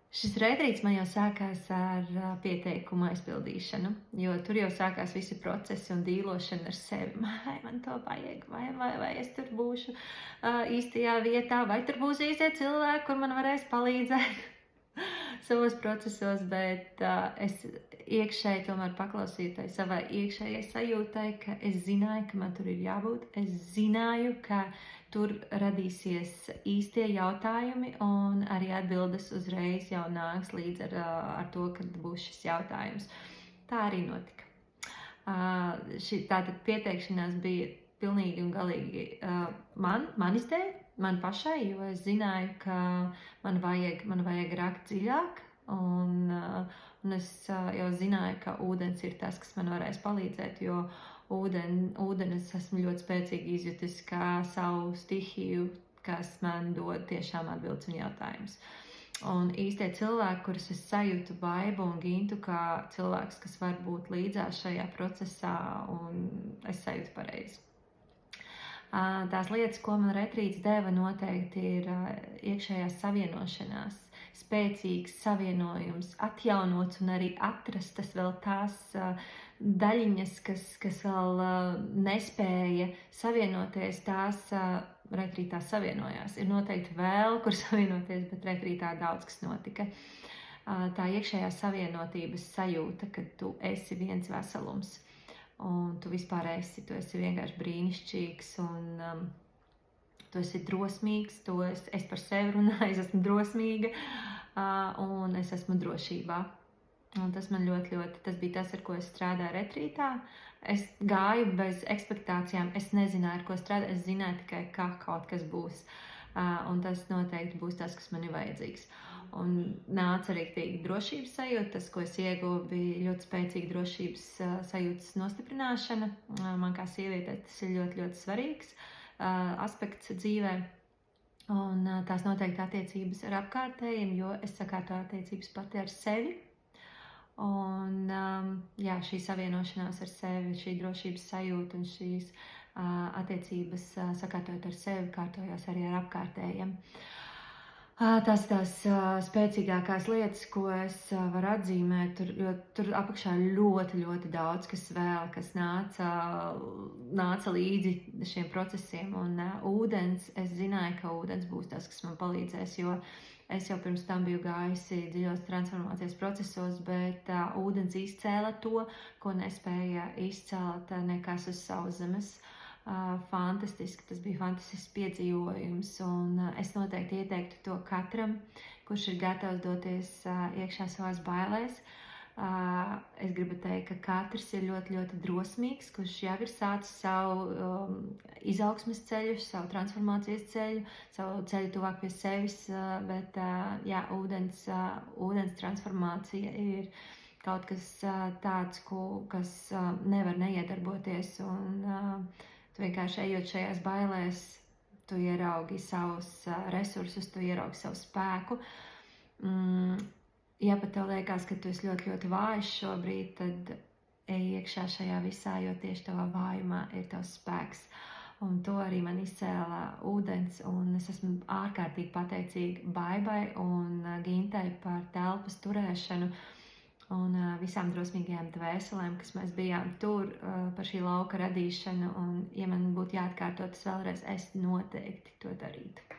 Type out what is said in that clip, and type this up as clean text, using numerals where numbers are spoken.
Šis retrīts man jau sākās ar pieteikumu aizpildīšanu, jo tur jau sākās visi procesi un dīlošana ar sevi. Vai man to vajag, vai es tur būšu īstajā vietā, vai tur būs īstie cilvēki, kur man varēs palīdzēt savos procesos, bet es iekšēji tomēr paklausīju tai savai iekšējai sajūtai, ka es zināju, ka man tur ir jābūt. Es zināju, ka tur radīsies īstie jautājumi un arī atbildes uzreiz jau nāks līdz ar to, kad būs šis jautājums. Tā arī notika. Tātad pieteikšanās bija pilnīgi un galīgi man izdēja, man pašai, jo es zināju, ka man vajag rakt dziļāk, un es jau zināju, ka ūdens ir tas, kas man varēs palīdzēt, jo ūdeni es esmu ļoti spēcīgi izjutis kā savu stihiju, kas man dod tiešām atbildes un jautājumus. Un īstie cilvēki, kurus es sajūtu Baibu un Gintu kā cilvēks, kas var būt līdzās šajā procesā, un es sajūtu pareizi. Tās lietas, ko man retrīts deva, noteikti ir iekšējās savienošanās, spēcīgs savienojums, atjaunots un arī atrastas vēl tās daļiņas, kas vēl nespēja savienoties, tās retrītā savienojās. Ir noteikti vēl, kur savienoties, bet retrītā daudz kas notika. Tā iekšējā savienotības sajūta, ka tu esi viens veselums. Un tu vispār esi vienkārši brīnišķīgs, un tu esi drosmīgs, es par sevi runāju, es esmu drosmīga, un es esmu drošībā. Un tas man ļoti, tas bija tas, ar ko es strādāju retrītā. Es gāju bez ekspektācijām, es nezināju, ar ko strādāju, es zināju tikai, ka kaut kas būs. Un tas noteikti būs tas, kas man ir vajadzīgs. Un nāca arī tīk drošības sajūta, tas, ko es ieguvu, bija ļoti spēcīga drošības sajūtas nostiprināšana. Man kā sievietē tas ir ļoti, ļoti svarīgs aspekts dzīvē. Un tās noteikti attiecības ar apkārtējiem, jo es sakārtoju attiecības pati ar sevi. Un jā, šī savienošanās ar sevi, šī drošības sajūta un šīs attiecības sakārtojot ar sevi, kārtojās arī ar apkārtējiem. Tās spēcīgākās lietas, ko es varu atzīmēt, tur apakšā ļoti, ļoti daudz, kas nāca līdzi šiem procesiem. Un ūdens, es zināju, ka ūdens būs tas, kas man palīdzēs, jo es jau pirms tam biju gājusi dziļos transformācijas procesos, bet ūdens izcēla to, ko nespēja izcelt nekas uz sauszemes. Fantastiski, tas bija fantastisks piedzīvojums, un es noteikti ieteiktu to katram, kurš ir gatavs doties iekšā savās bailēs. Es gribu teikt, ka katrs ir ļoti, ļoti drosmīgs, kurš jau ir sācis savu izaugsmes ceļu, savu transformācijas ceļu, savu ceļu tuvāk pie sevis, bet jā, ūdens transformācija ir kaut kas tāds, kas nevar neiedarboties, un tu vienkārši ejot šajās bailēs, tu ieraugi savus resursus, tu ieraugi savu spēku. Ja pat tev liekas, ka tu esi ļoti, ļoti vājš šobrīd, tad ej iekšā šajā visā, jo tieši tavā vājumā ir tavs spēks. Un to arī man izcēla ūdens, un es esmu ārkārtīgi pateicīga Baibai un Gintai par telpas turēšanu. Un visām drosmīgajām dvēselēm, kas mēs bijām tur par šī lauka radīšanu, un ja man būtu jāatkārto tas vēlreiz, es noteikti to darītu.